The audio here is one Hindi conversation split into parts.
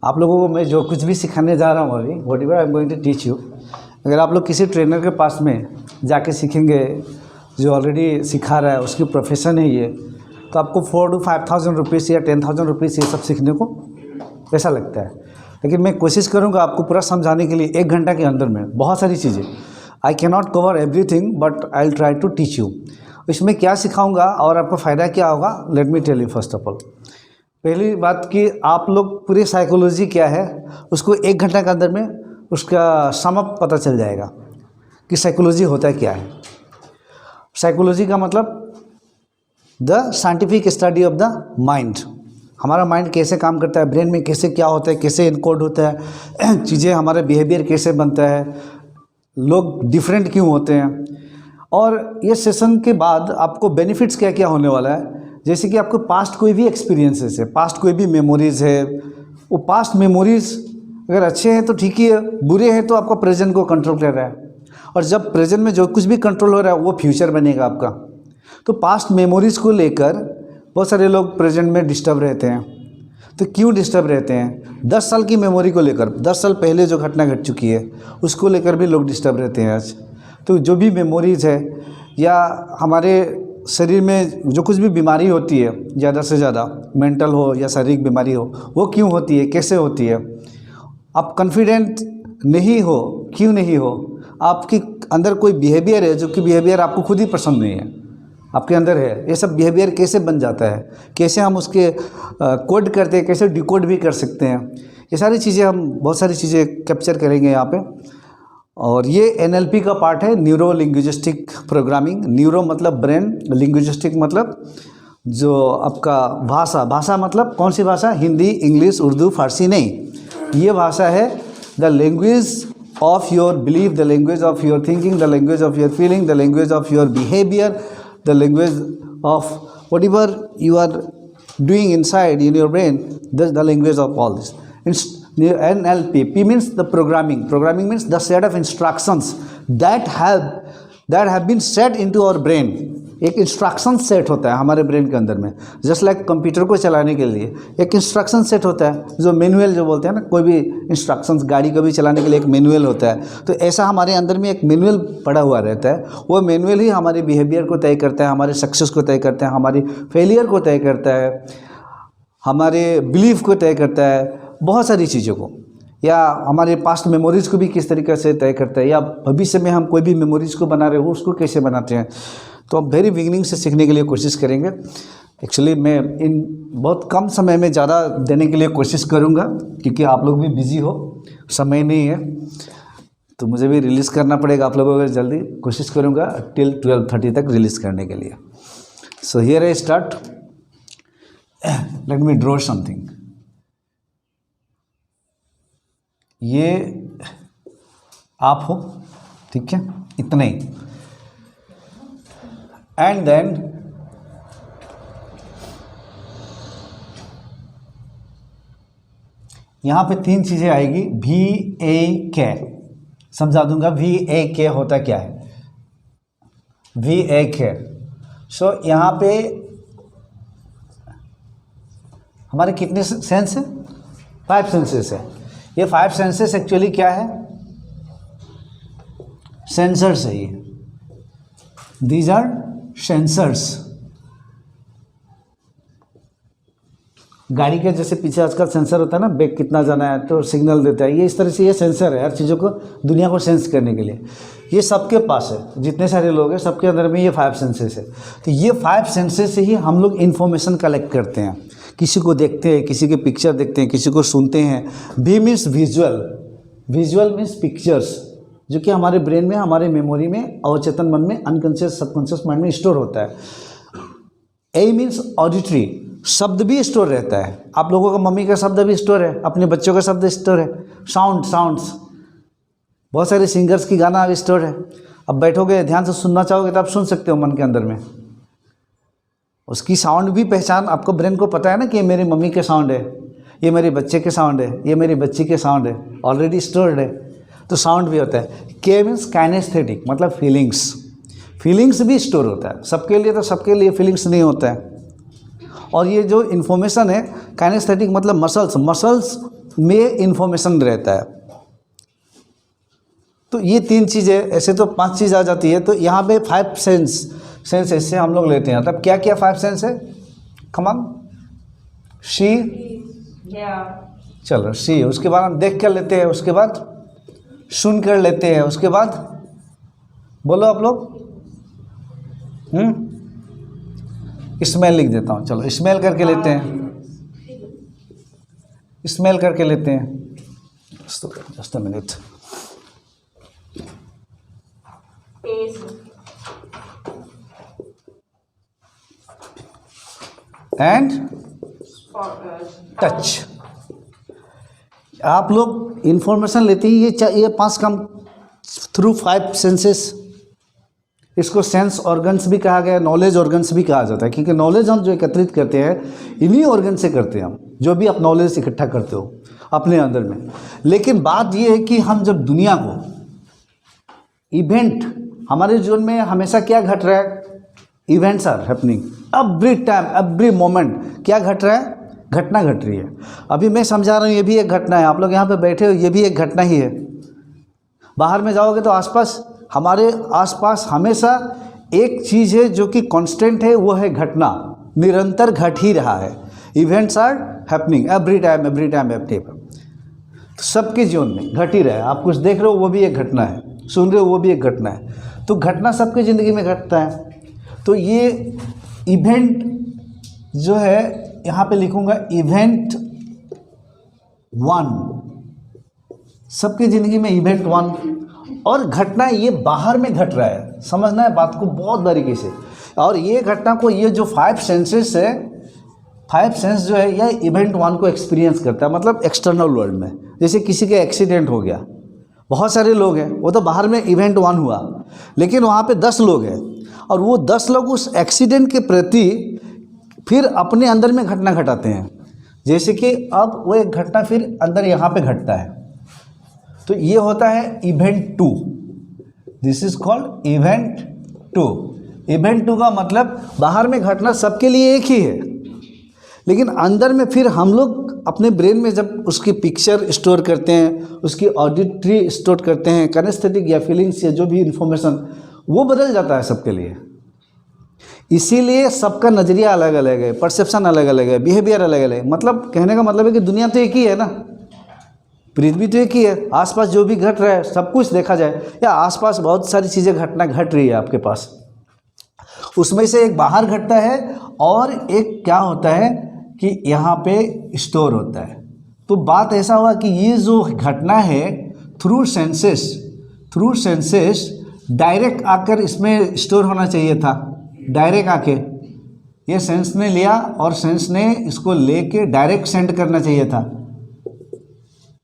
आप लोगों को मैं जो कुछ भी सिखाने जा रहा हूँ अभी, whatever I am going to teach you, अगर आप लोग किसी ट्रेनर के पास में जाके सीखेंगे जो ऑलरेडी सिखा रहा है, उसकी प्रोफेशन है ये, तो आपको 4,000 to 5,000 रुपीज़ या 10,000 रुपीज़ ये सब सीखने को ऐसा लगता है। लेकिन मैं कोशिश करूँगा आपको पूरा समझाने के लिए 1 घंटा के अंदर में बहुत सारी चीज़ें। I can not cover everything but I will try to teach you. इसमें क्या सिखाऊंगा और आपको फ़ायदा क्या होगा, let me tell you. First of all, पहली बात कि आप लोग पूरी साइकोलॉजी क्या है उसको 1 घंटा के अंदर में उसका समअप पता चल जाएगा कि साइकोलॉजी होता क्या है। साइकोलॉजी का मतलब the scientific study of the mind. हमारा माइंड कैसे काम करता है, ब्रेन में कैसे क्या होता है, कैसे इनकोड होता है, चीज़ें हमारे बिहेवियर कैसे बनता है, लोग डिफरेंट क्यों होते हैं। और ये सेशन के बाद आपको बेनिफिट्स क्या क्या होने वाला है, जैसे कि आपको पास्ट कोई भी एक्सपीरियंसेस है, पास्ट कोई भी मेमोरीज़ है, वो पास्ट मेमोरीज़ अगर अच्छे हैं तो ठीक ही है, बुरे हैं तो आपका प्रेजेंट को कंट्रोल कर रहा है। और जब प्रेजेंट में जो कुछ भी कंट्रोल हो रहा है वो फ्यूचर बनेगा आपका। तो पास्ट मेमोरीज़ को लेकर बहुत सारे लोग प्रेजेंट में डिस्टर्ब रहते हैं। तो क्यों डिस्टर्ब रहते हैं? 10 साल की मेमोरी को लेकर, 10 साल पहले जो घटना घट चुकी है उसको लेकर भी लोग डिस्टर्ब रहते हैं आज। तो जो भी मेमोरीज़ है या हमारे शरीर में जो कुछ भी बीमारी होती है, ज़्यादा से ज़्यादा मेंटल हो या शारीरिक बीमारी हो, वो क्यों होती है, कैसे होती है? आप कॉन्फिडेंट नहीं हो, क्यों नहीं हो? आपके अंदर कोई बिहेवियर है जो कि बिहेवियर आपको खुद ही पसंद नहीं है, आपके अंदर है। ये सब बिहेवियर कैसे बन जाता है, कैसे हम उसके कोड करते हैं, कैसे डिकोड भी कर सकते हैं, ये सारी चीज़ें हम बहुत सारी चीज़ें कैप्चर करेंगे यहाँ पे। और ये NLP का पार्ट है, न्यूरो लिंग्विस्टिक प्रोग्रामिंग। न्यूरो मतलब ब्रेन, लिंग्विस्टिक मतलब जो आपका भाषा, भाषा मतलब कौन सी भाषा? हिंदी, इंग्लिश, उर्दू, फारसी नहीं। ये भाषा है the language of your belief, the language of your thinking, the language of your feeling, the language of your behaviour, the language of whatever you are doing inside in your brain, the language of all this. NLP, P means the programming. Programming means the set of instructions that have been set into our brain. एक इंस्ट्रक्शन सेट होता है हमारे ब्रेन के अंदर में, जस्ट लाइक कंप्यूटर को चलाने के लिए एक इंस्ट्रक्शन सेट होता है, जो मैनुअल जो बोलते हैं ना, कोई भी इंस्ट्रक्शंस गाड़ी को भी चलाने के लिए एक मैनुअल होता है। तो ऐसा हमारे अंदर में एक मैनुअल पड़ा हुआ रहता है। वो मैनुअल ही हमारे बिहेवियर को तय करता है, हमारे सक्सेस को तय करता है, हमारी फेलियर को तय करता है, हमारे बिलीफ को तय करता है, बहुत सारी चीज़ों को, या हमारे पास्ट मेमोरीज़ को भी किस तरीके से तय करता है, या भविष्य में हम कोई भी मेमोरीज़ को बना रहे हो उसको कैसे बनाते हैं। तो हम वेरी बिगिनिंग से सीखने के लिए कोशिश करेंगे। एक्चुअली मैं इन बहुत कम समय में ज़्यादा देने के लिए कोशिश करूँगा, क्योंकि आप लोग भी बिजी हो, समय नहीं है, तो मुझे भी रिलीज़ करना पड़ेगा। आप लोगों को जल्दी कोशिश करूँगा टिल 12:30 तक रिलीज़ करने के लिए। So here I start, let me draw something. ये आप हो, ठीक है, इतना ही। एंड देन यहाँ पे 3 चीज़ें आएगी, VAK समझा दूंगा। VAK होता क्या है? VAK, सो यहाँ पे हमारे कितने सेंस है? 5 सेंसेस है। ये 5 सेंसेस एक्चुअली क्या है? सेंसर्स है ये, दीज आर सेंसर्स। गाड़ी के जैसे पीछे आजकल सेंसर होता है ना, ब्रेक कितना जाना है तो सिग्नल देता है, ये इस तरह से ये सेंसर है हर चीज़ों को, दुनिया को सेंस करने के लिए। ये सबके पास है, जितने सारे लोग हैं सबके अंदर में ये 5 सेंसेस है। तो ये 5 सेंसेस से ही हम लोग इन्फॉर्मेशन कलेक्ट करते हैं, किसी को देखते हैं, किसी के पिक्चर देखते हैं, किसी को सुनते हैं। V means visual, visual means pictures, जो कि हमारे ब्रेन में, हमारे मेमोरी में, अवचेतन मन में, अनकॉन्शियस सबकॉन्शियस माइंड में स्टोर होता है। A मीन्स ऑडिटरी, शब्द भी स्टोर रहता है। आप लोगों का मम्मी का शब्द भी स्टोर है, अपने बच्चों का शब्द स्टोर है। साउंड्स, बहुत सारे सिंगर्स की गाना भी स्टोर है। अब बैठोगे ध्यान से सुनना चाहोगे तो आप सुन सकते हो मन के अंदर में, उसकी साउंड भी पहचान आपको, ब्रेन को पता है ना कि ये मेरी मम्मी के साउंड है, ये मेरे बच्चे के साउंड है, ये मेरी बच्ची के साउंड है, ऑलरेडी स्टोर्ड है। तो साउंड भी होता है। K मीन्स काइनेस्थेटिक, मतलब फीलिंग्स, फीलिंग्स भी स्टोर होता है। सबके लिए तो सबके लिए फीलिंग्स नहीं होता है। और ये जो इन्फॉर्मेशन है, काइनेस्थेटिक मतलब मसल्स में इंफॉर्मेशन रहता है। तो ये 3 चीज़ें, ऐसे तो 5 चीज़ आ जाती है। तो यहाँ पे 5 सेंस ऐसे हम लोग लेते हैं। तब क्या क्या 5 सेंस है? कमान सी, चलो सी, उसके बाद हम देख कर लेते हैं, उसके बाद सुन कर लेते हैं, उसके बाद बोलो आप लोग, स्मेल लिख देता हूँ। चलो स्मेल करके लेते हैं, स्मेल करके लेते हैं। Just a minute. And touch. आप लोग इंफॉर्मेशन लेते ही ये 5 काम थ्रू 5 सेंसेस। इसको सेंस ऑर्गन्स भी कहा गया, नॉलेज ऑर्गन्स भी कहा जाता है, क्योंकि नॉलेज हम जो एकत्रित करते हैं इन्हीं ऑर्गन से करते हैं हम, जो भी आप नॉलेज इकट्ठा करते हो अपने अंदर में। लेकिन बात ये है कि हम जब दुनिया को, इवेंट हमारे जीवन में हमेशा क्या घट रहा है? Events are happening every time, every moment. क्या घट रहा है? घटना घट रही है। अभी मैं समझा रहा हूँ, ये भी एक घटना है। आप लोग यहाँ पे बैठे हो, ये भी एक घटना ही है। बाहर में जाओगे तो आसपास, हमारे आसपास हमेशा एक चीज़ है जो कि कांस्टेंट है, वो है घटना। निरंतर घट ही रहा है। Events are happening every time, every time, every time. तो सबके जीवन में घट ही रहा है। आप कुछ देख रहे हो, वो भी एक घटना है। सुन रहे हो, वो भी एक घटना है। तो घटना सबकी ज़िंदगी में घटता है। तो ये इवेंट जो है, यहाँ पे लिखूँगा इवेंट 1, सबकी ज़िंदगी में इवेंट 1। और घटना ये बाहर में घट रहा है, समझना है बात को बहुत बारीकी से। और ये घटना को, ये जो 5 सेंसेस है, 5 सेंस जो है, यह इवेंट 1 को एक्सपीरियंस करता है। मतलब एक्सटर्नल वर्ल्ड में, जैसे किसी का एक्सीडेंट हो गया, बहुत सारे लोग हैं, वो तो बाहर में इवेंट 1 हुआ, लेकिन वहाँ पे 10 लोग हैं, और वो 10 लोग उस एक्सीडेंट के प्रति फिर अपने अंदर में घटना घटाते हैं। जैसे कि अब वो एक घटना फिर अंदर यहाँ पे घटता है, तो ये होता है event 2। This is called event 2। Event 2 का मतलब बाहर में घटना सबके लिए एक ही है, लेकिन अंदर में फिर हम लोग अपने ब्रेन में जब उसकी पिक्चर स्टोर करते हैं, उसकी ऑडिटरी स्टोर करते हैं, कैनेस्थेटिक या फीलिंग्स या जो भी इंफॉर्मेशन, वो बदल जाता है सबके लिए। इसीलिए सबका नज़रिया अलग अलग है, परसेप्शन अलग अलग है, बिहेवियर अलग अलग है। मतलब कहने का मतलब है कि दुनिया तो एक ही है ना, पृथ्वी तो एक ही है। आसपास जो भी घट रहा है, सब कुछ देखा जाए, या आसपास बहुत सारी चीज़ें घटना घट रही है आपके पास, उसमें से एक बाहर घटता है और एक क्या होता है कि यहाँ पे स्टोर होता है। तो बात ऐसा हुआ कि ये जो घटना है थ्रू सेंसेस डायरेक्ट आकर इसमें स्टोर होना चाहिए था। डायरेक्ट आके ये सेंस ने लिया और सेंस ने इसको लेके डायरेक्ट सेंड करना चाहिए था।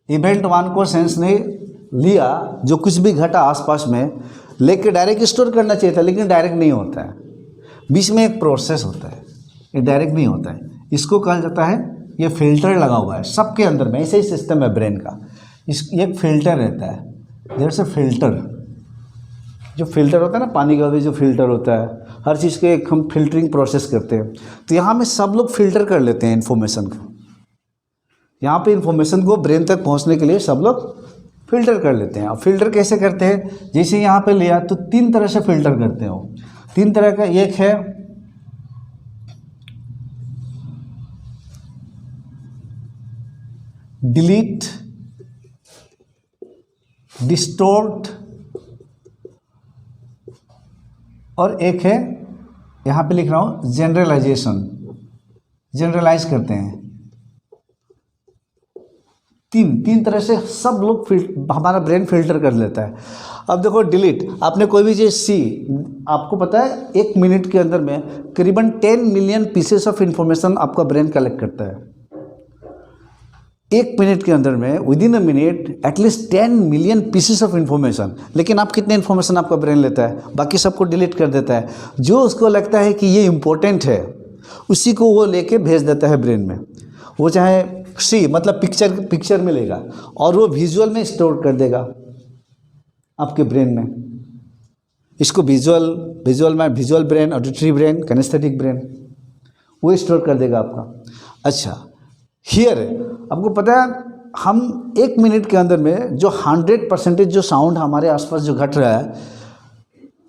इवेंट 1 को सेंस ने लिया, जो कुछ भी घटा आसपास में, लेके डायरेक्ट स्टोर करना चाहिए था, लेकिन डायरेक्ट नहीं होता है। बीच में एक प्रोसेस होता है, ये डायरेक्ट नहीं होता है। इसको कहा जाता है, ये फिल्टर लगा हुआ है सबके अंदर में। ऐसे ही सिस्टम है ब्रेन का। एक फिल्टर रहता है, देयर से फिल्टर, जो फिल्टर होता है ना, पानी का भी जो फिल्टर होता है, हर चीज़ के एक हम फिल्टरिंग प्रोसेस करते हैं। तो यहाँ में सब लोग फिल्टर कर लेते हैं इन्फॉर्मेशन को। यहाँ पे इन्फॉर्मेशन को ब्रेन तक पहुँचने के लिए सब लोग फिल्टर कर लेते हैं। अब फिल्टर कैसे करते हैं? जैसे यहाँ पे लिया तो 3 तरह से फिल्टर करते हो। 3 तरह का, एक है डिलीट, डिस्टोर्ट, और एक है यहाँ पे लिख रहा हूँ जनरलाइजेशन। जनरलाइज करते हैं। 3 तरह से सब लोग हमारा ब्रेन फिल्टर कर लेता है। अब देखो डिलीट, आपने कोई भी चीज़ सी, आपको पता है 1 मिनट के अंदर में करीबन 10 मिलियन पीसेस ऑफ इंफॉर्मेशन आपका ब्रेन कलेक्ट करता है। 1 मिनट के अंदर में, with in a minute at least 10 million pieces of information. लेकिन आप कितने इन्फॉर्मेशन आपका ब्रेन लेता है? बाकी सबको डिलीट कर देता है। जो उसको लगता है कि ये इम्पोर्टेंट है, उसी को वो लेके भेज देता है ब्रेन में। वो चाहे सी मतलब पिक्चर में लेगा, और वो विजुअल में स्टोर कर देगा आपके ब्रेन में। इसको visual brain, auditory brain, kinaesthetic brain, वो स्टोर कर देगा आपका। अच्छा, हियर आपको पता है, हम 1 मिनट के अंदर में जो 100% जो साउंड हमारे आसपास जो घट रहा है,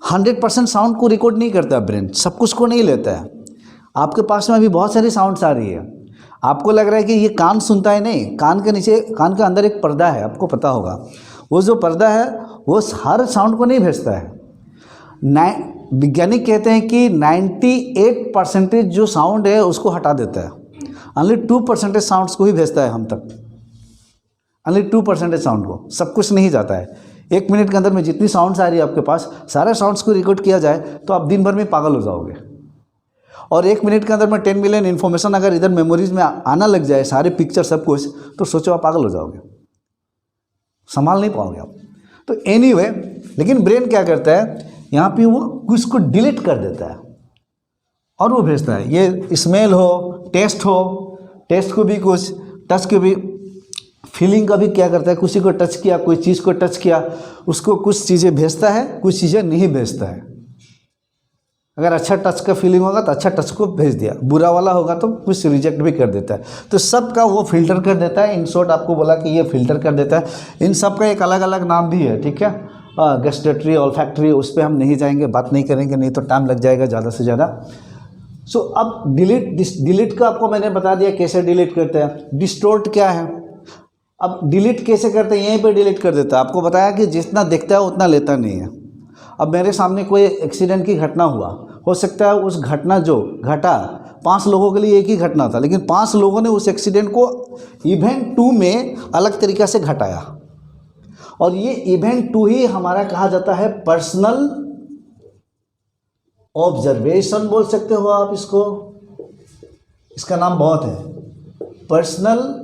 100% साउंड को रिकॉर्ड नहीं करता ब्रेन, सब कुछ को नहीं लेता है। आपके पास में अभी बहुत सारी साउंड्स आ रही है, आपको लग रहा है कि ये कान सुनता है, नहीं, कान के नीचे, कान के अंदर एक पर्दा है, आपको पता होगा। वो जो पर्दा है वो हर साउंड को नहीं भेजता है। वैज्ञानिक कहते हैं कि 98% जो साउंड है उसको हटा देता है, ओनली 2% साउंड्स को ही भेजता है हम तक, ओनली 2% साउंड को, सब कुछ नहीं जाता है। 1 मिनट के अंदर में जितनी साउंड्स आ रही है आपके पास, सारे साउंड्स को रिकॉर्ड किया जाए तो आप दिन भर में पागल हो जाओगे। और 1 मिनट के अंदर में 10 मिलियन इन्फॉर्मेशन अगर इधर मेमोरीज में आना लग जाए, सारे पिक्चर सब कुछ, तो सोचो आप पागल हो जाओगे, संभाल नहीं पाओगे आप। तो एनीवे, लेकिन ब्रेन क्या करता है, यहाँ पे वो कुछ को डिलीट कर देता है और वो भेजता है। ये स्मेल हो, टेस्ट हो, टेस्ट को भी कुछ, टच को भी, फीलिंग का भी क्या करता है, किसी को टच किया, कोई चीज़ को टच किया, उसको कुछ चीज़ें भेजता है, कुछ चीज़ें नहीं भेजता है। अगर अच्छा टच का फीलिंग होगा तो अच्छा टच को भेज दिया, बुरा वाला होगा तो कुछ रिजेक्ट भी कर देता है। तो सब का वो फिल्टर कर देता है। इन शॉर्ट आपको बोला कि ये फिल्टर कर देता है। इन सब का एक अलग अलग नाम भी है, ठीक है, गस्टेटरी, ऑल्फैक्टरी, उस पर हम नहीं जाएंगे, बात नहीं करेंगे, नहीं तो टाइम लग जाएगा ज़्यादा से ज़्यादा। सो अब डिलीट का आपको मैंने बता दिया कैसे डिलीट करते हैं। डिस्टोर्ट क्या है, अब डिलीट कैसे करते हैं, यहीं पे डिलीट कर देता है। आपको बताया कि जितना देखता है उतना लेता नहीं है। अब मेरे सामने कोई एक्सीडेंट की घटना हुआ, हो सकता है उस घटना जो घटा 5 लोगों के लिए एक ही घटना था, लेकिन 5 लोगों ने उस एक्सीडेंट को इवेंट 2 में अलग तरीक़े से घटाया। और ये इवेंट 2 ही हमारा कहा जाता है पर्सनल ऑब्जर्वेशन, बोल सकते हो आप इसको, इसका नाम बहुत है, पर्सनल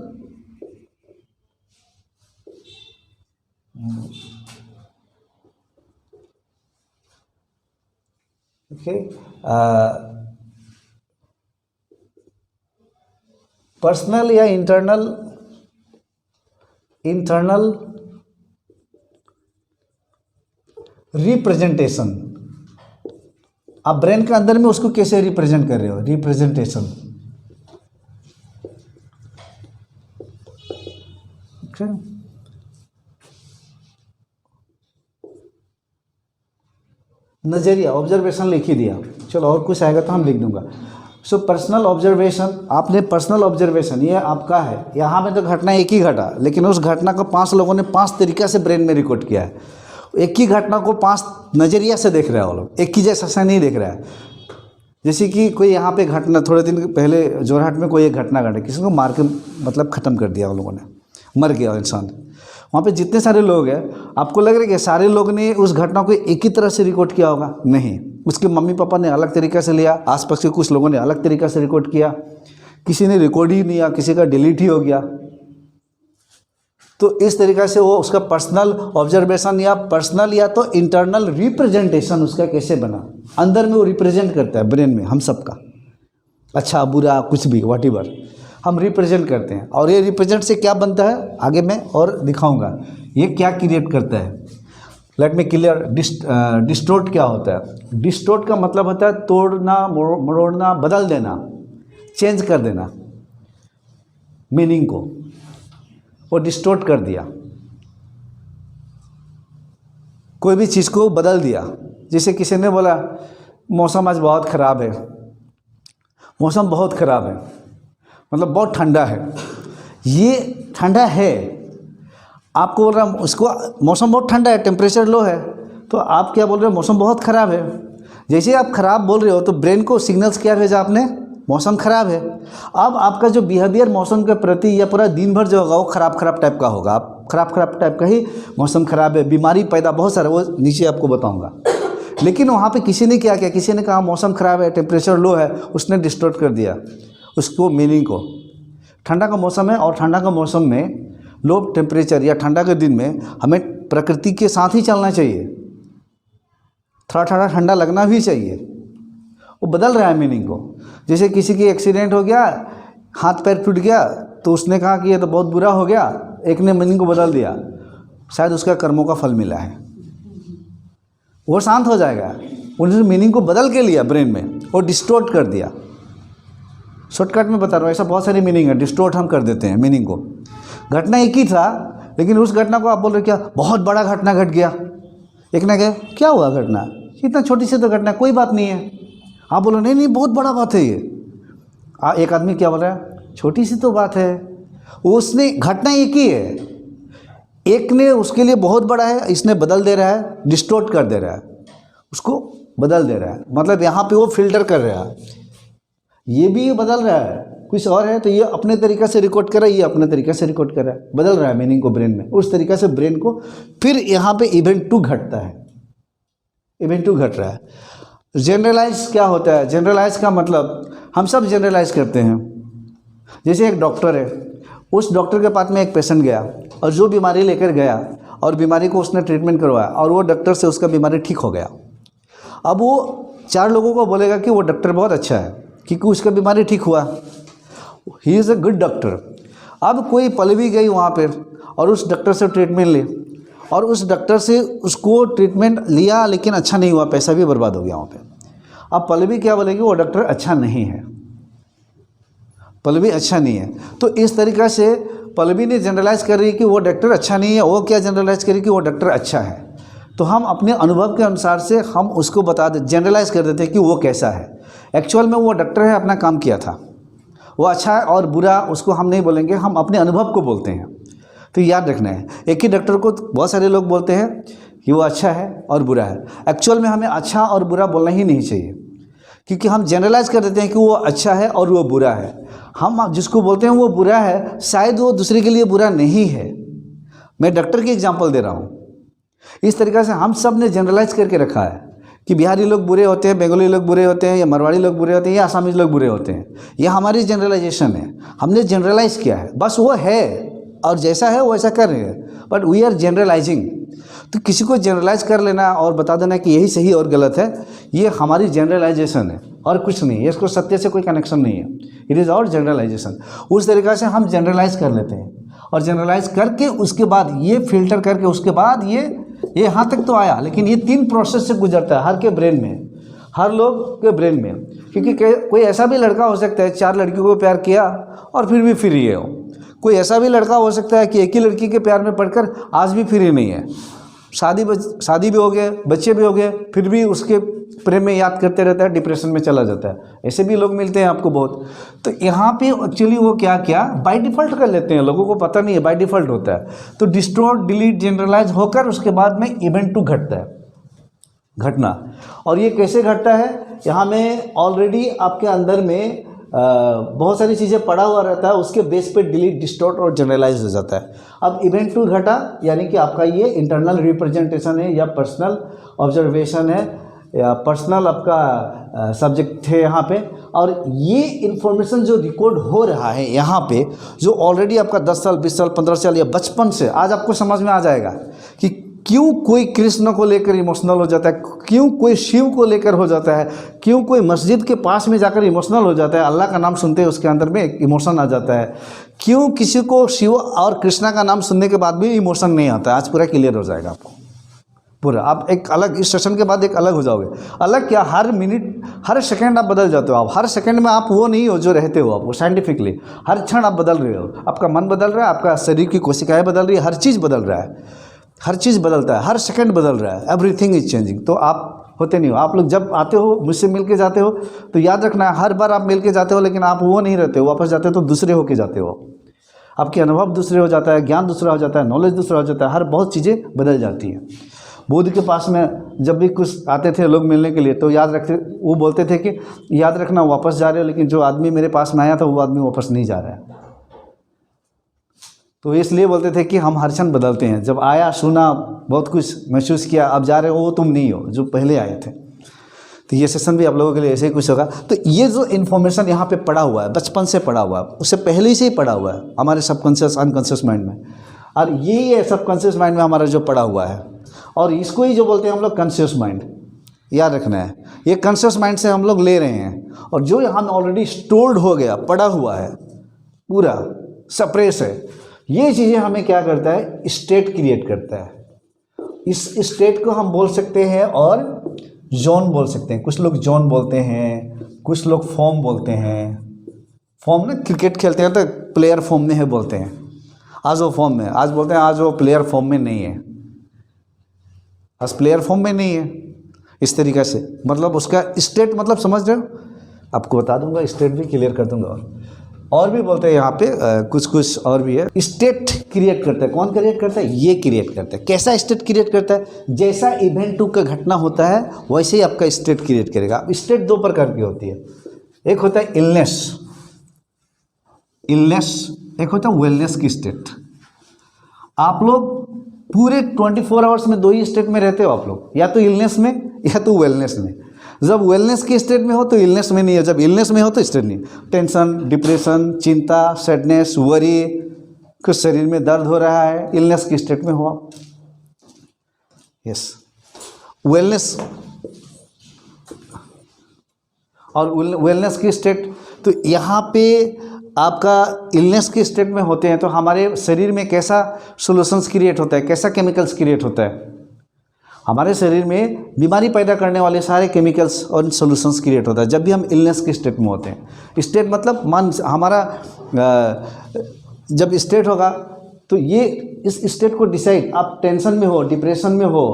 पर्सनल या इंटरनल रिप्रेजेंटेशन। आप ब्रेन के अंदर में उसको कैसे रिप्रेजेंट कर रहे हो, रिप्रेजेंटेशन, नज़रिया, ऑब्जर्वेशन लिख ही दिया, चलो और कुछ आएगा तो हम लिख दूंगा। सो पर्सनल ऑब्जर्वेशन, आपने पर्सनल ऑब्जर्वेशन, ये आपका है, यहाँ में तो घटना एक ही घटा, लेकिन उस घटना को 5 लोगों ने 5 तरीक़े से ब्रेन में रिकॉर्ड किया है। एक ही घटना को 5 नज़रिया से देख रहे हैं वो लोग, एक ही जैसा से नहीं देख रहा है। जैसे कि कोई यहाँ पे घटना, थोड़े दिन पहले जोरहाट में कोई एक घटना घटी, किसी को मार के मतलब ख़त्म कर दिया उन लोगों ने, मर गया इंसान। वहाँ पे जितने सारे लोग हैं, आपको लग रहा है कि सारे लोग ने उस घटना को एक ही तरह से रिकॉर्ड किया होगा? नहीं, उसके मम्मी पापा ने अलग तरीक़े से लिया, आसपास के कुछ लोगों ने अलग तरीक़े से रिकॉर्ड किया, किसी ने रिकॉर्ड ही नहीं किया, किसी का डिलीट ही हो गया। तो इस तरीक़े से वो उसका पर्सनल ऑब्जर्वेशन या पर्सनल या तो इंटरनल रिप्रेजेंटेशन उसका कैसे बना, अंदर में वो रिप्रेजेंट करता है ब्रेन में हम सबका, अच्छा बुरा कुछ भी व्हाटएवर हम रिप्रेजेंट करते हैं। और ये रिप्रेजेंट से क्या बनता है आगे मैं और दिखाऊंगा, ये क्या क्रिएट करता है। Let me clear. डिस्टोर्ट क्या होता है? डिस्टोर्ट का मतलब होता है तोड़ना, मरोड़ना, बदल देना, चेंज कर देना मीनिंग को, वो डिस्टोर्ट कर दिया, कोई भी चीज़ को बदल दिया। जैसे किसी ने बोला मौसम आज बहुत ख़राब है, मौसम बहुत ख़राब है मतलब बहुत ठंडा है, ये ठंडा है, आपको बोल रहा हूँ उसको मौसम बहुत ठंडा है, टेम्परेचर लो है, तो आप क्या बोल रहे हो मौसम बहुत ख़राब है। जैसे ही आप ख़राब बोल रहे हो तो ब्रेन को सिग्नल्स क्या भेजा आपने, मौसम ख़राब है। अब आपका जो बिहेवियर मौसम के प्रति या पूरा दिन भर जो होगा वो ख़राब टाइप का होगा, आप ख़राब टाइप का ही, मौसम ख़राब है, बीमारी पैदा बहुत सारा, वो नीचे आपको बताऊँगा। लेकिन वहाँ पर किसी ने क्या किया, किसी ने कहा मौसम ख़राब है, टेम्परेचर लो है, उसने डिस्टोर्ट कर दिया उसको मीनिंग को। ठंडा का मौसम है और ठंडा का मौसम में लो टेम्परेचर या ठंडा के दिन में हमें प्रकृति के साथ ही चलना चाहिए, थोड़ा ठंडा लगना भी चाहिए। वो बदल रहा है मीनिंग को। जैसे किसी की एक्सीडेंट हो गया, हाथ पैर टूट गया, तो उसने कहा कि ये तो बहुत बुरा हो गया, एक ने मीनिंग को बदल दिया, शायद उसका कर्मों का फल मिला है, वो शांत हो जाएगा। उन्होंने मीनिंग को बदल के लिया ब्रेन में और डिस्टोर्ट कर दिया। शॉर्टकट में बता रहा हूँ, ऐसा बहुत सारी मीनिंग है, डिस्टोर्ट हम कर देते हैं मीनिंग को। घटना एक ही था, लेकिन उस घटना को आप बोल रहे क्या बहुत बड़ा घटना घट गया। एक ना क्या हुआ घटना, इतना छोटी सी तो घटना, कोई बात नहीं है। आप बोलो नहीं नहीं बहुत बड़ा बात है ये। एक आदमी क्या बोल रहा है, छोटी सी तो बात है। उसने घटना एक ही है, एक ने उसके लिए बहुत बड़ा है, इसने बदल दे रहा है, डिस्टोर्ट कर दे रहा है, उसको बदल दे रहा है। मतलब यहाँ पे वो फिल्टर कर रहा है, ये भी ये बदल रहा है, कुछ और है तो ये अपने तरीक़े से रिकॉर्ड कर रहा है, ये अपने तरीक़े से रिकॉर्ड कर रहा है, बदल रहा है मीनिंग को ब्रेन में। उस तरीक़े से ब्रेन को फिर यहाँ पे इवेंट 2 घटता है, इवेंट 2 घट रहा है। जनरलाइज क्या होता है, जनरलाइज का मतलब हम सब जनरलाइज करते हैं। जैसे एक डॉक्टर है, उस डॉक्टर के पास में एक पेशेंट गया और जो बीमारी लेकर गया और बीमारी को उसने ट्रीटमेंट करवाया और वो डॉक्टर से उसका बीमारी ठीक हो गया। अब वो 4 लोगों को बोलेगा कि वो डॉक्टर बहुत अच्छा है क्योंकि उसका बीमारी ठीक हुआ, he is a good doctor. अब कोई पलवी गई वहाँ पर और उस डॉक्टर से ट्रीटमेंट ली और उस डॉक्टर से उसको ट्रीटमेंट लिया लेकिन अच्छा नहीं हुआ, पैसा भी बर्बाद हो गया वहाँ पे। अब पलवी क्या बोलेगी, वो डॉक्टर अच्छा नहीं है, पलवी अच्छा नहीं है। तो इस तरीक़ा से पलवी ने जनरलाइज कर रही है कि वो डॉक्टर अच्छा नहीं है, वो क्या जनरलाइज करी कि वो डॉक्टर अच्छा है। तो हम अपने अनुभव के अनुसार से हम उसको बता दे, जनरलाइज कर देते हैं कि वो कैसा है। एक्चुअल में वो डॉक्टर है, अपना काम किया था, वो अच्छा है और बुरा उसको हम नहीं बोलेंगे, हम अपने अनुभव को बोलते हैं। तो याद रखना है, एक ही डॉक्टर को बहुत सारे लोग बोलते हैं कि वो अच्छा है और बुरा है। एक्चुअल में हमें अच्छा और बुरा बोलना ही नहीं चाहिए, क्योंकि हम जनरलाइज कर देते हैं कि वो अच्छा है और वो बुरा है। हम जिसको बोलते हैं वो बुरा है, शायद वो दूसरे के लिए बुरा नहीं है। मैं डॉक्टर की एग्जांपल दे रहा हूँ। इस तरीक़े से हम सब ने जनरलाइज करके रखा है कि बिहारी लोग बुरे होते हैं, बंगाली लोग बुरे होते हैं, या मरवाड़ी लोग बुरे होते हैं, या आसामीज लोग बुरे होते हैं। यह हमारी जनरलाइजेशन है, हमने जनरलाइज किया है, बस वो है और जैसा है वो ऐसा कर रहे हैं, बट वी आर जनरलाइजिंग। तो किसी को जनरलाइज कर लेना और बता देना कि यही सही और गलत है, ये हमारी जनरलाइजेशन है और कुछ नहीं है, इसको सत्य से कोई कनेक्शन नहीं है। It is our generalisation. उस तरीक़े से हम जनरलाइज कर लेते हैं और जनरलाइज करके उसके बाद ये फिल्टर करके उसके बाद ये यहाँ तक तो आया, लेकिन ये 3 प्रोसेस से गुजरता है हर के ब्रेन में, हर लोग के ब्रेन में। क्योंकि कोई ऐसा भी लड़का हो सकता है 4 लड़कियों को प्यार किया और फिर भी फ्री है। कोई ऐसा भी लड़का हो सकता है कि एक ही लड़की के प्यार में पड़कर आज भी फ्री नहीं है, शादी भी हो गए, बच्चे भी हो गए, फिर भी उसके प्रेम में याद करते रहता है, डिप्रेशन में चला जाता है। ऐसे भी लोग मिलते हैं आपको बहुत। तो यहाँ पे एक्चुअली वो क्या बाय डिफ़ॉल्ट कर लेते हैं, लोगों को पता नहीं है, बाय डिफ़ॉल्ट होता है। तो डिस्टोर्ट, डिलीट, जनरलाइज होकर उसके बाद में इवेंट 2 घटता है, घटना। और ये कैसे घटता है, यहाँ में ऑलरेडी आपके अंदर में बहुत सारी चीज़ें पड़ा हुआ रहता है, उसके बेस पे डिलीट, डिस्टॉर्ट और जनरलाइज हो जाता है। अब इवेंट 2 घटा, यानी कि आपका ये इंटरनल रिप्रेजेंटेशन है या पर्सनल ऑब्जर्वेशन है या पर्सनल आपका सब्जेक्ट है यहाँ पे। और ये इन्फॉर्मेशन जो रिकॉर्ड हो रहा है यहाँ पे, जो ऑलरेडी आपका 10 साल, 20 साल, 15 साल या बचपन से, आज आपको समझ में आ जाएगा कि क्यों कोई कृष्ण को लेकर इमोशनल हो जाता है, क्यों कोई शिव को लेकर हो जाता है, क्यों कोई मस्जिद के पास में जाकर इमोशनल हो जाता है, अल्लाह का नाम सुनते ही उसके अंदर में एक इमोशन आ जाता है, क्यों किसी को शिव और कृष्णा का नाम सुनने के बाद भी इमोशन नहीं आता है। आज पूरा क्लियर हो जाएगा आपको पूरा। आप एक अलग, इस सेशन के बाद एक अलग हो जाओगे। अलग क्या, हर मिनट, हर सेकंड आप बदल जाते हो। आप हर सेकंड में आप वो नहीं हो जो रहते हो। आप वो साइंटिफिकली हर क्षण आप बदल रहे हो, आपका मन बदल रहा है, आपका शरीर की कोशिकाएँ बदल रही है, हर चीज़ बदल रहा है, हर चीज़ बदलता है, हर सेकंड बदल रहा है, एवरीथिंग इज चेंजिंग। तो आप होते नहीं हो। आप लोग जब आते हो मुझसे मिल के जाते हो तो याद रखना है, हर बार आप मिल के जाते हो लेकिन आप वो नहीं रहते हो, वापस जाते हो तो दूसरे होके जाते हो। आपके अनुभव दूसरे हो जाता है, ज्ञान दूसरा हो जाता है, नॉलेज दूसरा हो जाता है, हर बहुत चीज़ें बदल जाती हैं। बुद्ध के पास में जब भी कुछ आते थे लोग मिलने के लिए तो याद रखते, वो बोलते थे कि याद रखना वापस जा रहे हो, लेकिन जो आदमी मेरे पास में आया था वो आदमी वापस नहीं जा रहा है। तो इसलिए बोलते थे कि हम हर क्षण बदलते हैं। जब आया, सुना, बहुत कुछ महसूस किया, अब जा रहे हो वो तुम नहीं हो जो पहले आए थे। तो ये सेशन भी आप लोगों के लिए ऐसे ही कुछ होगा। तो ये जो इन्फॉर्मेशन यहाँ पे पड़ा हुआ है, बचपन से पड़ा हुआ है, उससे पहले से ही पड़ा हुआ है हमारे सबकॉन्शियस, अनकॉन्शियस माइंड में। और ये सबकॉन्शियस माइंड में हमारा जो पड़ा हुआ है, और इसको ही जो बोलते हैं हम लोग कॉन्शियस माइंड, याद रखना है। ये कॉन्शियस माइंड से हम लोग ले रहे हैं, और जो यहाँ ऑलरेडी स्टोर्ड हो गया, पड़ा हुआ है, पूरा सप्रेस है, ये चीज़ें हमें क्या करता है, स्टेट क्रिएट करता है। इस स्टेट को हम बोल सकते हैं और जोन बोल सकते हैं। कुछ लोग जोन बोलते हैं, कुछ लोग फॉर्म बोलते हैं। फॉर्म ना, क्रिकेट खेलते हैं तो प्लेयर फॉर्म में है बोलते हैं, आज वो फॉर्म में, आज बोलते हैं आज वो प्लेयर फॉर्म में नहीं है, आज प्लेयर फॉर्म में नहीं है। इस तरीक़े से मतलब उसका स्टेट मतलब समझ रहे हो, आपको बता दूंगा, स्टेट भी क्लियर कर दूंगा। और भी बोलते हैं यहाँ पे कुछ कुछ और भी है। स्टेट क्रिएट करता है, कौन क्रिएट करता है? ये क्रिएट करता है। कैसा स्टेट क्रिएट करता है? जैसा इवेंट 2 का घटना होता है वैसे ही आपका स्टेट क्रिएट करेगा। स्टेट 2 प्रकार की होती है, एक होता है इलनेस, एक होता है वेलनेस की स्टेट। आप लोग पूरे 24 आवर्स में 2 ही स्टेट में रहते हो आप लोग, या तो इलनेस में या तो वेलनेस में। जब वेलनेस की स्टेट में हो तो इलनेस में नहीं है, जब इलनेस में हो तो स्टेट नहीं। टेंशन, डिप्रेशन, चिंता, सैडनेस, वरी, कुछ शरीर में दर्द हो रहा है, इलनेस की स्टेट में हो आप। यस, वेलनेस और वेलनेस की स्टेट। तो यहाँ पे आपका इलनेस की स्टेट में होते हैं तो हमारे शरीर में कैसा सॉल्यूशंस क्रिएट होता है, कैसा केमिकल्स क्रिएट होता है? हमारे शरीर में बीमारी पैदा करने वाले सारे केमिकल्स और सॉल्यूशंस क्रिएट होता है जब भी हम इलनेस के स्टेट में होते हैं। स्टेट मतलब मान हमारा जब स्टेट होगा तो ये इस स्टेट को डिसाइड, आप टेंशन में हो, डिप्रेशन में हो,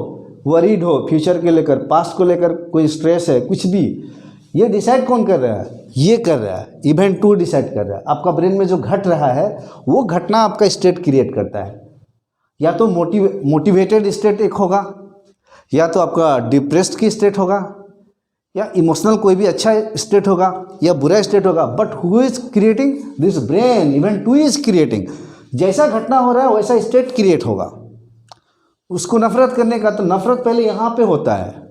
वरीड हो, फ्यूचर के लेकर, पास्ट को लेकर कोई स्ट्रेस है, कुछ भी, ये डिसाइड कौन कर रहा है? ये कर रहा है, इवेंट 2 डिसाइड कर रहा है। आपका ब्रेन में जो घट रहा है वो घटना आपका स्टेट क्रिएट करता है। या तो मोटिवेटेड स्टेट एक होगा, या तो आपका डिप्रेस्ड की स्टेट होगा, या इमोशनल कोई भी अच्छा स्टेट होगा, या बुरा स्टेट होगा। But who is creating this? Brain. Event 2 is creating. जैसा घटना हो रहा है वैसा स्टेट क्रिएट होगा। उसको नफरत करने का, तो नफरत पहले यहाँ पे होता है,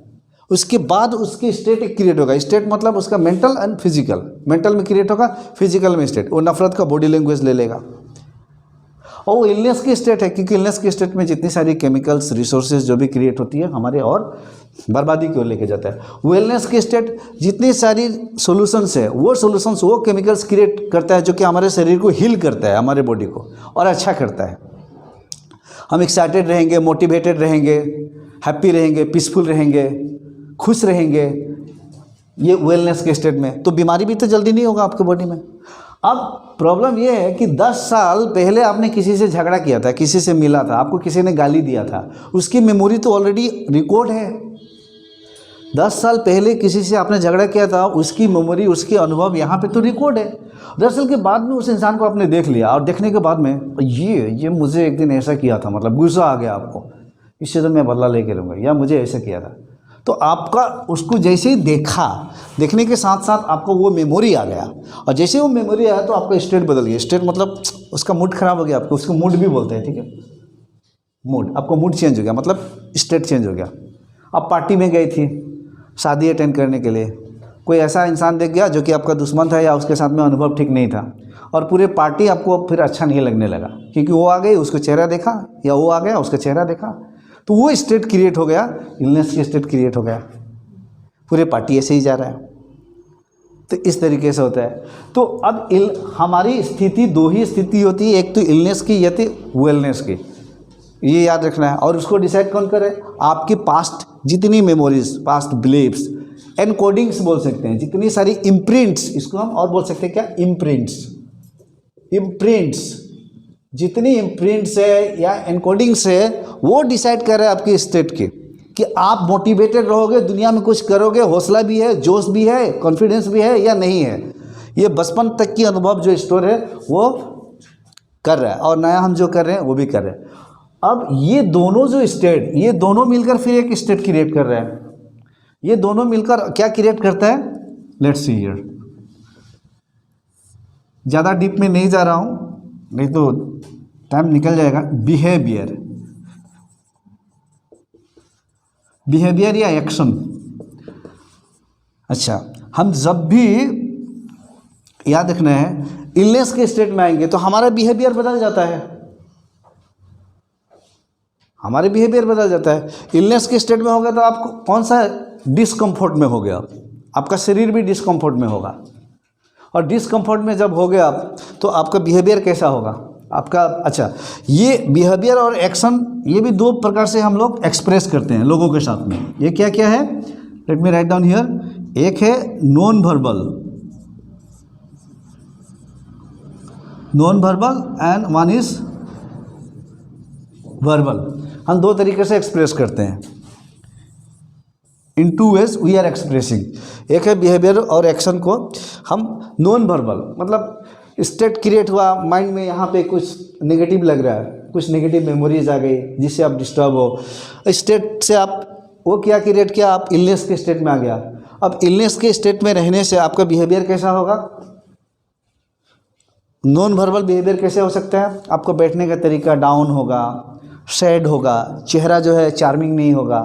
उसके बाद उसकी स्टेट एक क्रिएट होगा। स्टेट मतलब उसका मेंटल एंड फिजिकल, मेंटल में क्रिएट होगा, फिजिकल में स्टेट, वो नफरत का बॉडी लैंग्वेज ले लेगा। और वो इलनेस की स्टेट है, क्योंकि इलनेस की स्टेट में जितनी सारी केमिकल्स, रिसोर्सेज जो भी क्रिएट होती है हमारे और बर्बादी की ओर लेके जाता है। वेलनेस की स्टेट जितनी सारी सॉल्यूशंस है वो सॉल्यूशंस, वो केमिकल्स क्रिएट करता है जो कि हमारे शरीर को हील करता है, हमारे बॉडी को, और अच्छा करता है। हम एक्साइटेड रहेंगे, मोटिवेटेड रहेंगे, हैप्पी रहेंगे, पीसफुल रहेंगे, खुश रहेंगे, ये वेलनेस के स्टेट में। तो बीमारी भी तो जल्दी नहीं होगा आपके बॉडी में। अब प्रॉब्लम ये है कि 10 साल पहले आपने किसी से झगड़ा किया था, किसी से मिला था, आपको किसी ने गाली दिया था, उसकी मेमोरी तो ऑलरेडी रिकॉर्ड है। 10 साल पहले किसी से आपने झगड़ा किया था, उसकी मेमोरी, उसके अनुभव यहाँ पे तो रिकॉर्ड है। दरअसल के बाद में उस इंसान को आपने देख लिया, और देखने के बाद में ये मुझे एक दिन ऐसा किया था, मतलब गुस्सा आ गया आपको, इससे तो मैं बदला लेके रहूँगा, या मुझे ऐसा किया था। तो आपका उसको जैसे ही देखा, देखने के साथ साथ आपको वो मेमोरी आ गया, और जैसे वो मेमोरी आया तो आपका स्टेट बदल गया। स्टेट मतलब उसका मूड खराब हो गया, आपको उसको मूड भी बोलते हैं, ठीक है, मूड, आपको मूड चेंज हो गया, मतलब स्टेट चेंज हो गया। आप पार्टी में गई थी शादी अटेंड करने के लिए, कोई ऐसा इंसान देख गया जो कि आपका दुश्मन था, या उसके साथ में अनुभव ठीक नहीं था, और पूरे पार्टी आपको फिर अच्छा नहीं लगने लगा, क्योंकि वो आ गई, उसको चेहरा देखा, या वो आ गया, उसका चेहरा देखा, तो वो स्टेट क्रिएट हो गया, इलनेस की स्टेट क्रिएट हो गया, पूरे पार्टी ऐसे ही जा रहा है। तो इस तरीके से होता है। तो अब हमारी स्थिति 2 ही स्थिति होती है, एक तो इलनेस की, या तो वेलनेस की, ये याद रखना है। और उसको डिसाइड कौन करे? आपकी पास्ट जितनी मेमोरीज, पास्ट बिलीव्स, एनकोडिंग्स बोल सकते हैं, जितनी सारी इम्प्रिंट्स, इसको हम और बोल सकते हैं क्या? इम्प्रिंट्स, जितनी इम्प्रिंट्स है या एनकोडिंग्स है, वो डिसाइड कर रहा है आपकी स्टेट की, कि आप मोटिवेटेड रहोगे, दुनिया में कुछ करोगे, हौसला भी है, जोश भी है, कॉन्फिडेंस भी है, या नहीं है। ये बचपन तक की अनुभव जो स्टोर है वो कर रहा है, और नया हम जो कर रहे हैं वो भी कर रहे हैं। अब ये दोनों जो स्टेट, ये दोनों मिलकर फिर एक स्टेट क्रिएट कर रहे हैं। ये दोनों मिलकर क्या क्रिएट करता है? Let's see here. ज़्यादा डीप में नहीं जा रहा हूँ, नहीं तो टाइम निकल जाएगा। बिहेवियर या एक्शन। अच्छा, हम जब भी याद रखना है इलनेस के स्टेट में आएंगे तो हमारा बिहेवियर बदल जाता है, हमारे बिहेवियर बदल जाता है। इलनेस के स्टेट में होगा तो आपको कौन सा डिस्कम्फर्ट में हो गया, आपका शरीर भी डिस्कम्फर्ट में होगा, और डिस्कम्फर्ट में जब हो गया आप, तो आपका बिहेवियर कैसा होगा आपका? अच्छा, ये बिहेवियर और एक्शन, ये भी 2 प्रकार से हम लोग एक्सप्रेस करते हैं लोगों के साथ में। ये क्या क्या है? Let me write down here. एक है non verbal and one is verbal, हम दो तरीके से एक्सप्रेस करते हैं। In two ways we are expressing, एक है बिहेवियर और एक्शन को हम नॉन वर्बल, मतलब स्टेट क्रिएट हुआ माइंड में, यहाँ पे कुछ नेगेटिव लग रहा है, कुछ नेगेटिव मेमोरीज आ गई जिससे आप डिस्टर्ब हो, स्टेट से आप वो क्या क्रिएट किया, आप इलनेस के स्टेट में आ गया। अब इलनेस के स्टेट में रहने से आपका बिहेवियर कैसा होगा, नॉन वर्बल बिहेवियर कैसे हो सकता है, आपको बैठने का तरीका डाउन होगा, सैड होगा, चेहरा जो है चार्मिंग नहीं होगा,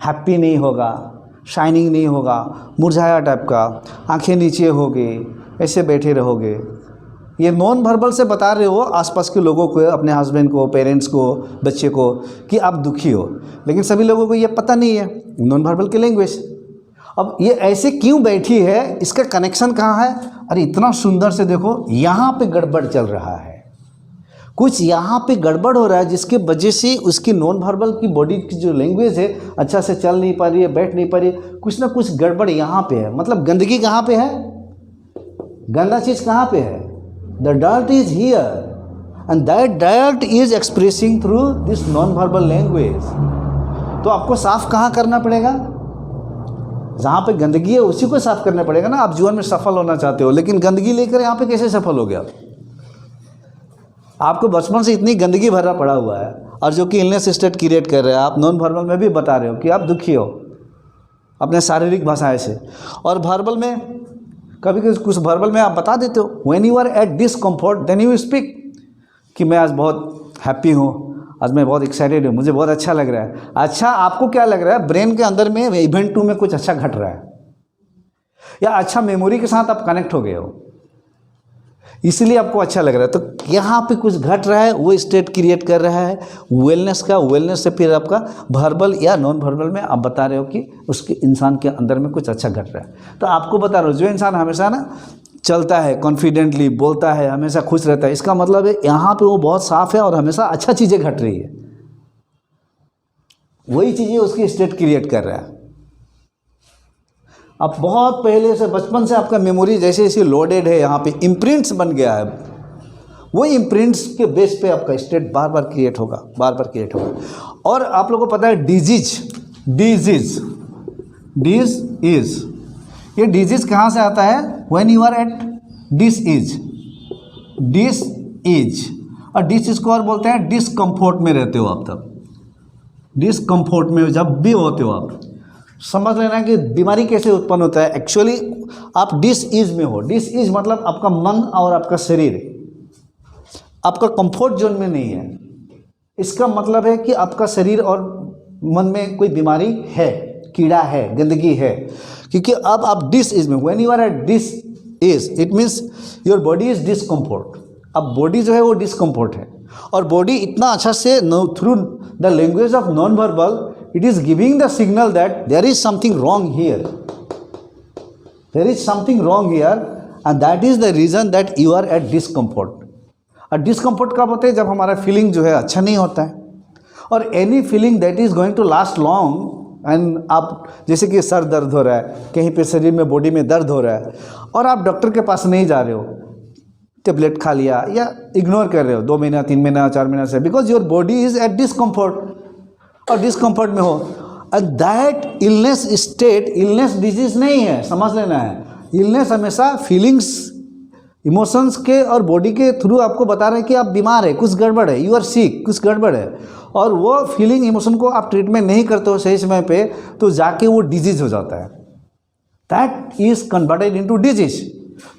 हैप्पी नहीं होगा, शाइनिंग नहीं होगा, मुरझाया टाइप का, आंखें नीचे होगी, ऐसे बैठे रहोगे। ये नॉन वर्बल से बता रहे हो आसपास के लोगों को, अपने हस्बैंड को, पेरेंट्स को, बच्चे को कि आप दुखी हो, लेकिन सभी लोगों को ये पता नहीं है नॉन वर्बल की लैंग्वेज। अब ये ऐसे क्यों बैठी है, इसका कनेक्शन कहाँ है, अरे इतना सुंदर से देखो, यहाँ पे गड़बड़ चल रहा है, कुछ यहाँ पे गड़बड़ हो रहा है जिसके वजह से उसकी नॉन वर्बल की बॉडी की जो लैंग्वेज है अच्छा से चल नहीं पा रही है, बैठ नहीं पा रही है, कुछ ना कुछ गड़बड़ यहाँ पे है। मतलब गंदगी कहाँ पे है, गंदा चीज़ कहाँ पे है, the dirt is here and that dirt is expressing through this non verbal language. तो आपको साफ कहाँ करना पड़ेगा, जहाँ पे गंदगी है उसी को साफ करना पड़ेगा ना। आप जीवन में सफल होना चाहते हो, लेकिन गंदगी लेकर यहाँ पे कैसे सफल हो गया, आपको बचपन से इतनी गंदगी भरा पड़ा हुआ है, और जो कि इलनेस स्टेट क्रिएट कर रहे हैं। आप नॉन वर्बल में भी बता रहे हो कि आप दुखी हो अपने शारीरिक भाषाएं से, और वर्बल में कभी कभी कुछ वर्बल में आप बता देते हो, when you are at discomfort then you speak कि मैं आज बहुत हैप्पी हूँ, आज मैं बहुत एक्साइटेड हूँ, मुझे बहुत अच्छा लग रहा है। अच्छा, आपको क्या लग रहा है, ब्रेन के अंदर में इवेंट 2 में कुछ अच्छा घट रहा है, या अच्छा मेमोरी के साथ आप कनेक्ट हो गए हो, इसलिए आपको अच्छा लग रहा है। तो यहाँ पे कुछ घट रहा है, वो स्टेट क्रिएट कर रहा है वेलनेस का। वेलनेस से फिर आपका वर्बल या नॉन वर्बल में आप बता रहे हो कि उसके इंसान के अंदर में कुछ अच्छा घट रहा है। तो आपको बता रहा हूँ, जो इंसान हमेशा ना चलता है, कॉन्फिडेंटली बोलता है, हमेशा खुश रहता है, इसका मतलब है यहाँ पे वो बहुत साफ है और हमेशा अच्छा चीज़ें घट रही है, वही चीज़ें उसकी स्टेट क्रिएट कर रहा है। अब बहुत पहले से, बचपन से आपका मेमोरी जैसे जैसे लोडेड है, यहाँ पे इम्प्रिंट्स बन गया है, वो इम्प्रिंट्स के बेस पे आपका स्टेट बार बार क्रिएट होगा, बार बार क्रिएट होगा। और आप लोगों को पता है डिजीज ये डिजीज कहाँ से आता है, व्हेन यू आर एट डिसइज, और डिसइज को और बोलते हैं डिसकम्फोर्ट में रहते हो आप, तब डिसकम्फोर्ट में जब भी होते हो आप, समझ लेना कि बीमारी कैसे उत्पन्न होता है। एक्चुअली आप डिसइज में हो, डिसइज मतलब आपका मन और आपका शरीर आपका कंफर्ट जोन में नहीं है। इसका मतलब है कि आपका शरीर और मन में कोई बीमारी है, कीड़ा है, गंदगी है, क्योंकि अब आप डिसइज में, when you are at disease it means your body is discomfort. अब बॉडी जो है वो डिसकम्फर्ट है, और बॉडी इतना अच्छा से through the language of non verbal it is giving the signal that there is something wrong here, there is something wrong here, and that is the reason that you are at discomfort. और discomfort कब होता है, जब हमारा फीलिंग जो है अच्छा नहीं होता है, और any feeling that is going to last long, and आप जैसे कि सर दर्द हो रहा है, कहीं पे शरीर में बॉडी में दर्द हो रहा है, और आप डॉक्टर के पास नहीं जा रहे हो, टेबलेट खा लिया या इग्नोर कर रहे हो 2 महीना 3 महीना 4 महीना से, because your body is at discomfort, और डिसकम्फर्ट में हो, and that illness state, illness disease नहीं है, समझ लेना है। इलनेस हमेशा फीलिंग्स, इमोशंस के और बॉडी के थ्रू आपको बता रहे हैं कि आप बीमार है, कुछ गड़बड़ है, यू आर सिक, कुछ गड़बड़ है, और वो फीलिंग इमोशन को आप ट्रीटमेंट नहीं करते हो सही समय पे, तो जाके वो डिजीज हो जाता है, that is converted into disease.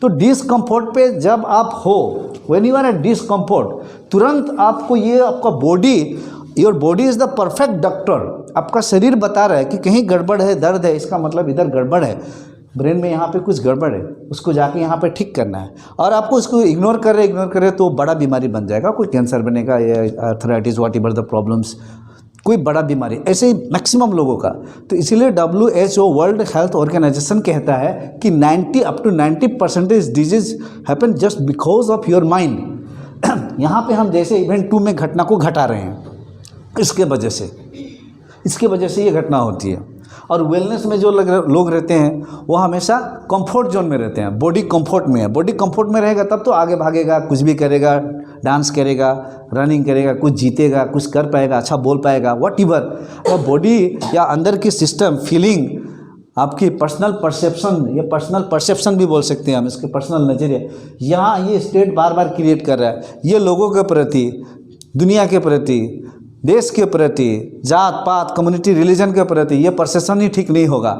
तो डिसकम्फर्ट पे जब आप हो, when you are at discomfort, तुरंत आपको ये आपका body, your body is the perfect doctor, आपका शरीर बता रहा है कि कहीं गड़बड़ है, दर्द है, इसका मतलब इधर गड़बड़ है, ब्रेन में यहाँ पे कुछ गड़बड़ है, उसको जाके यहाँ पे ठीक करना है। और आपको उसको इग्नोर कर रहे तो बड़ा बीमारी बन जाएगा, कोई कैंसर बनेगा या arthritis, what ever the problems, कोई बड़ा बीमारी, ऐसे ही मैक्सिमम लोगों का। तो इसीलिए WHO वर्ल्ड हेल्थ ऑर्गेनाइजेशन कहता है कि 90 up to 90% disease happen just because of your mind. यहाँ पे हम जैसे इवेंट 2 में घटना को घटा रहे हैं, इसके वजह से ये घटना होती है। और वेलनेस में जो लोग रहते हैं वो हमेशा कंफर्ट जोन में रहते हैं, बॉडी कंफर्ट में है, बॉडी कंफर्ट में रहेगा तब तो आगे भागेगा, कुछ भी करेगा, डांस करेगा, रनिंग करेगा, कुछ जीतेगा, कुछ कर पाएगा, अच्छा बोल पाएगा, व्हाटएवर। और बॉडी या अंदर की सिस्टम, फीलिंग, आपकी पर्सनल परसेप्शन, ये पर्सनल परसेप्शन भी बोल सकते हैं हम, इसके पर्सनल नज़रिए, यहाँ ये स्टेट बार बार क्रिएट कर रहा है। ये लोगों के प्रति, दुनिया के प्रति, देश के प्रति, जात पात, कम्युनिटी, रिलीजन के प्रति ये परसेप्शन ही ठीक नहीं होगा।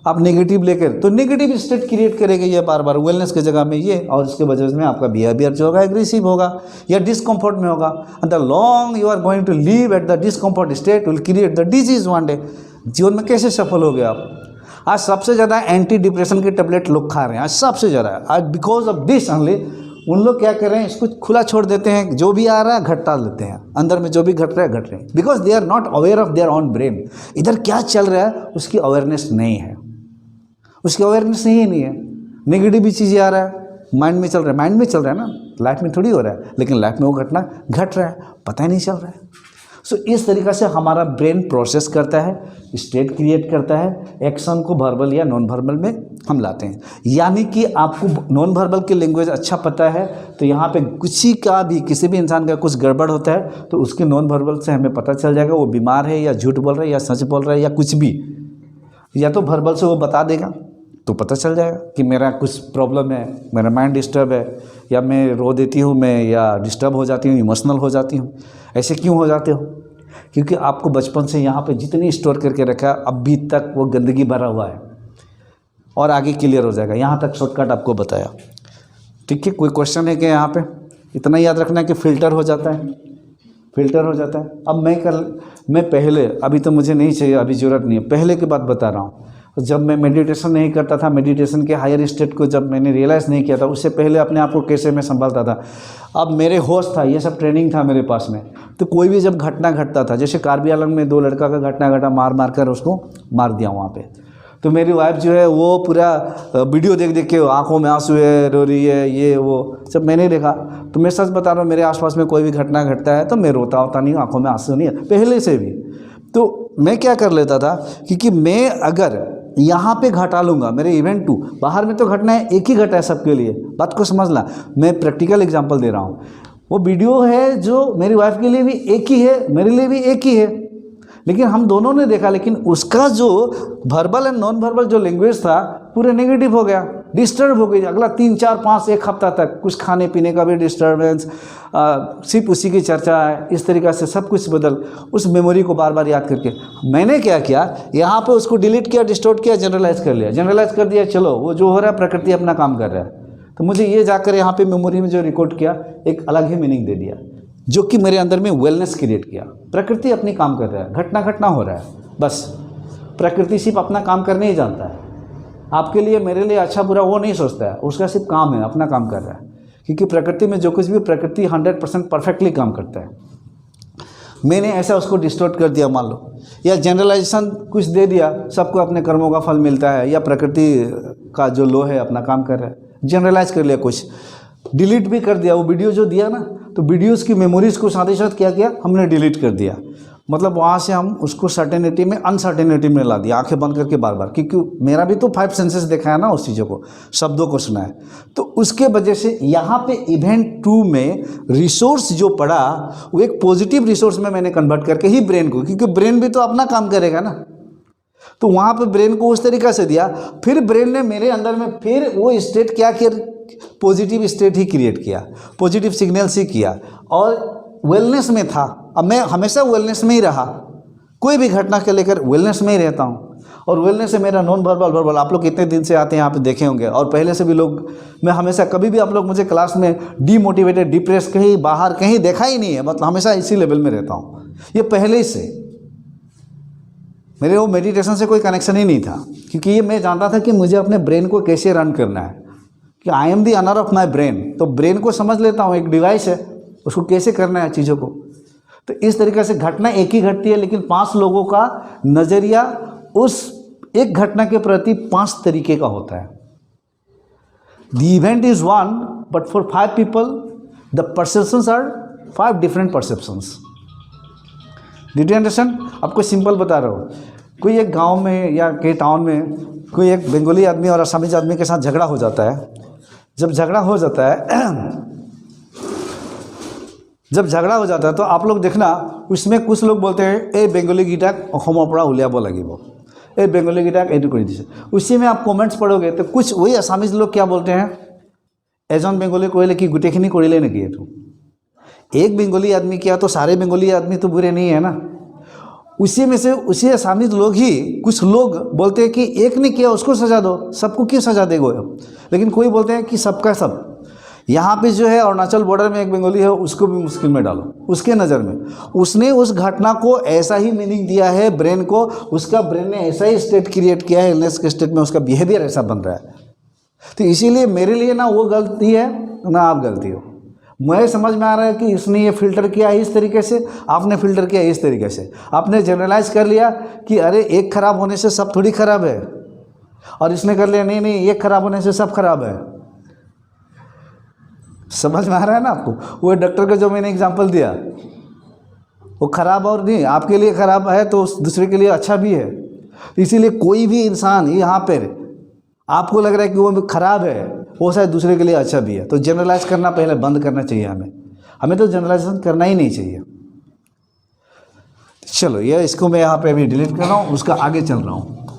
आप नेगेटिव लेकर तो नेगेटिव स्टेट क्रिएट करेंगे ये बार बार वेलनेस की जगह में ये, और इसके वजह में आपका बिहेवियर जो होगा एग्रेसिव होगा या डिस्कम्फर्ट में होगा। And the long you are going to live at the discomfort state will create the disease one day. जीवन में कैसे सफल हो गए आप? आज सबसे ज़्यादा एंटी डिप्रेशन के टेबलेट लोग खा रहे हैं, आज सबसे ज़्यादा। आज बिकॉज ऑफ दिस ओनली उन लोग क्या कर रहे हैं, इसको खुला छोड़ देते हैं, जो भी आ रहा है घटा लेते हैं, अंदर में जो भी घट रहा है घट रहे हैं, because they are not aware of their own brain. इधर क्या चल रहा है उसकी अवेयरनेस नहीं है, उसकी अवेयरनेस नहीं है। नेगेटिव भी चीज़ें आ रहा है, माइंड में चल रहा है, माइंड में चल रहा है ना, लाइफ में थोड़ी हो रहा है, लेकिन लाइफ में वो घटना घट रहा है, पता ही नहीं चल रहा है। सो इस तरीक़ा से हमारा ब्रेन प्रोसेस करता है, स्टेट क्रिएट करता है, एक्शन को वर्बल या नॉन वर्बल में हम लाते हैं। यानी कि आपको नॉन वर्बल की लैंग्वेज अच्छा पता है तो यहाँ पे किसी भी इंसान का कुछ गड़बड़ होता है तो उसके नॉन वर्बल से हमें पता चल जाएगा वो बीमार है या झूठ बोल रहा है या सच बोल रहा है या कुछ भी, या तो वर्बल से वो बता देगा तो पता चल जाएगा कि मेरा कुछ प्रॉब्लम है, मेरा माइंड डिस्टर्ब है, या मैं रो देती हूँ मैं, या डिस्टर्ब हो जाती हूँ, इमोशनल हो जाती हूँ। ऐसे क्यों हो जाते हो? क्योंकि आपको बचपन से यहाँ पे जितनी स्टोर करके रखा है अभी तक वो गंदगी भरा हुआ है, और आगे क्लियर हो जाएगा। यहाँ तक शॉर्टकट आपको बताया, ठीक है। कोई क्वेश्चन है कि यहाँ पे इतना याद रखना है कि फ़िल्टर हो जाता है, फ़िल्टर हो जाता है। अब मैं पहले, अभी तो मुझे नहीं चाहिए, अभी ज़रूरत नहीं है, पहले की बात बता रहा हूँ। जब मैं मेडिटेशन नहीं करता था, मेडिटेशन के हायर स्टेट को जब मैंने रियलाइज़ नहीं किया था, उससे पहले अपने आप को कैसे मैं संभालता था। अब मेरे होश था, ये सब ट्रेनिंग था मेरे पास में, तो कोई भी जब घटना घटता था, जैसे कार्बी आंलंग में 2 लड़का का घटना घटा, मार कर उसको मार दिया वहाँ पे, तो मेरी वाइफ जो है वो पूरा वीडियो देख देख के आंखों में आंसू है, रो रही है, ये वो सब मैंने देखा। तो मैं सच बता रहा हूँ, मेरे आसपास में कोई भी घटना घटता है तो मैं रोता होता नहीं, आंखों में आंसू नहीं है पहले से भी। तो मैं क्या कर लेता था, क्योंकि मैं अगर यहाँ पे घटा लूँगा मेरे इवेंट टू, बाहर में तो घटना है एक ही घटा है सबके लिए, बात को समझना। मैं प्रैक्टिकल एग्जांपल दे रहा हूँ, वो वीडियो है जो मेरी वाइफ के लिए भी एक ही है, मेरे लिए भी एक ही है, लेकिन हम दोनों ने देखा, लेकिन उसका जो वर्बल एंड नॉन वर्बल जो लैंग्वेज था पूरे नेगेटिव हो गया, डिस्टर्ब हो गई। अगला 3, 4, 5, 1 हफ्ता तक कुछ खाने पीने का भी डिस्टर्बेंस, सिर्फ उसी की चर्चा है, इस तरीक़ा से सब कुछ बदल, उस मेमोरी को बार बार याद करके मैंने क्या किया, यहाँ पे उसको डिलीट किया, डिस्टोर्ट किया, जनरलाइज कर लिया, जनरलाइज कर दिया, चलो वो जो हो रहा है प्रकृति अपना काम कर रहा है। तो मुझे ये जाकर यहाँ पे मेमोरी में जो रिकॉर्ड किया एक अलग ही मीनिंग दे दिया, जो कि मेरे अंदर में वेलनेस क्रिएट किया। प्रकृति अपनी काम कर रहा है, घटना हो रहा है, बस प्रकृति सिर्फ अपना काम करने ही जानता है। आपके लिए, मेरे लिए अच्छा बुरा वो नहीं सोचता है, उसका सिर्फ काम है, अपना काम कर रहा है। क्योंकि प्रकृति में जो कुछ भी, प्रकृति 100% परफेक्टली काम करता है। मैंने ऐसा उसको डिस्टोर्ट कर दिया मान लो, या जनरलाइजेशन कुछ दे दिया, सबको अपने कर्मों का फल मिलता है, या प्रकृति का जो लो है अपना काम कर रहा है, जनरलाइज कर लिया, कुछ डिलीट भी कर दिया। वो वीडियो जो दिया ना, तो वीडियोज़ की मेमोरीज़ को साथ ही साथ क्या किया हमने, डिलीट कर दिया। मतलब वहाँ से हम उसको सर्टेनिटी में अनसर्टेनिटी में ला दिया, आंखें बंद करके बार बार, क्योंकि मेरा भी तो 5 सेंसेस देखा है ना उस चीज़ों को, शब्दों को सुना है। तो उसके वजह से यहाँ पे इवेंट 2 में रिसोर्स जो पड़ा वो एक पॉजिटिव रिसोर्स में मैंने कन्वर्ट करके ही ब्रेन को, क्योंकि ब्रेन भी तो अपना काम करेगा ना, तो वहाँ पे ब्रेन को उस तरीक़ा से दिया। फिर ब्रेन ने मेरे अंदर में फिर वो स्टेट क्या किया, पॉजिटिव स्टेट ही क्रिएट किया, पॉजिटिव सिग्नल्स ही किया, और वेलनेस में था। अब मैं हमेशा वेलनेस में ही रहा, कोई भी घटना के लेकर वेलनेस में ही रहता हूँ, और वेलनेस से मेरा नॉन वर्बल वर्बल। आप लोग कितने दिन से आते हैं यहाँ पे देखे होंगे, और पहले से भी लोग, मैं हमेशा कभी भी आप लोग मुझे क्लास में डीमोटिवेटेड, डिप्रेस कहीं बाहर कहीं देखा ही नहीं है, मतलब हमेशा इसी लेवल में रहता हूँ। ये पहले ही से मेरे वो मेडिटेशन से कोई कनेक्शन ही नहीं था, क्योंकि ये मैं जानता था कि मुझे अपने ब्रेन को कैसे रन करना है, कि I am the owner of my brain. तो ब्रेन को समझ लेता हूँ, एक डिवाइस है, उसको कैसे करना है चीज़ों को। तो इस तरीके से घटना एक ही घटती है, लेकिन 5 लोगों का नज़रिया उस एक घटना के प्रति 5 तरीके का होता है। The event is one, but for 5 people the perceptions are 5 different perceptions. Did you understand? आपको सिंपल बता रहा हूँ, कोई एक गांव में या कई टाउन में कोई एक बंगाली आदमी और असमीज आदमी के साथ झगड़ा हो जाता है। जब झगड़ा हो जाता है जब झगड़ा हो जाता है तो आप लोग देखना, उसमें कुछ लोग बोलते हैं ए बेंगली गीटाक অসমৰ পৰা উলিয়াব লাগিব, ए बेंगली गीटाक এইটো কৰি দিছে। उसी में आप कमेंट्स पढ़ोगे तो कुछ वही असामीज लोग क्या बोलते हैं, एजन बेंगली কৰিলে কি গোটেইখিনি কৰিলে নেকি? এইটো एक बेंगली आदमी किया तो सारे बेंगली आदमी तो बुरे नहीं है ना। उसी में से उसी असामीज लोग ही कुछ लोग बोलते हैं कि एक ने किया उसको सज़ा दो, सबको क्यों सज़ा देगो। लेकिन कोई बोलते हैं कि सबका सब। यहाँ पे जो है अरुणाचल बॉर्डर में एक बंगाली है, उसको भी मुश्किल में डालो। उसके नज़र में उसने उस घटना को ऐसा ही मीनिंग दिया है ब्रेन को, उसका ब्रेन ने ऐसा ही स्टेट क्रिएट किया है, इलनेस के स्टेट में उसका बिहेवियर ऐसा बन रहा है। तो इसीलिए मेरे लिए ना वो गलती है ना आप गलती हो। मुझे समझ में आ रहा है कि इसने ये फ़िल्टर किया इस तरीके से, आपने फ़िल्टर किया इस तरीके से। आपने जनरलाइज कर लिया कि अरे एक ख़राब होने से सब थोड़ी ख़राब है, और इसने कर लिया नहीं नहीं एक ख़राब होने से सब ख़राब है। समझ में आ रहा है ना आपको? वो डॉक्टर का जो मैंने एग्जांपल दिया, वो ख़राब और नहीं, आपके लिए ख़राब है तो दूसरे के लिए अच्छा भी है। इसीलिए कोई भी इंसान यहाँ पर आपको लग रहा है कि वो ख़राब है, वो शायद दूसरे के लिए अच्छा भी है। तो जनरलाइज करना पहले बंद करना चाहिए हमें तो जनरलाइजेशन करना ही नहीं चाहिए। चलो ये इसको मैं यहाँ पे अभी डिलीट कर रहा हूँ, उसका आगे चल रहा हूँ।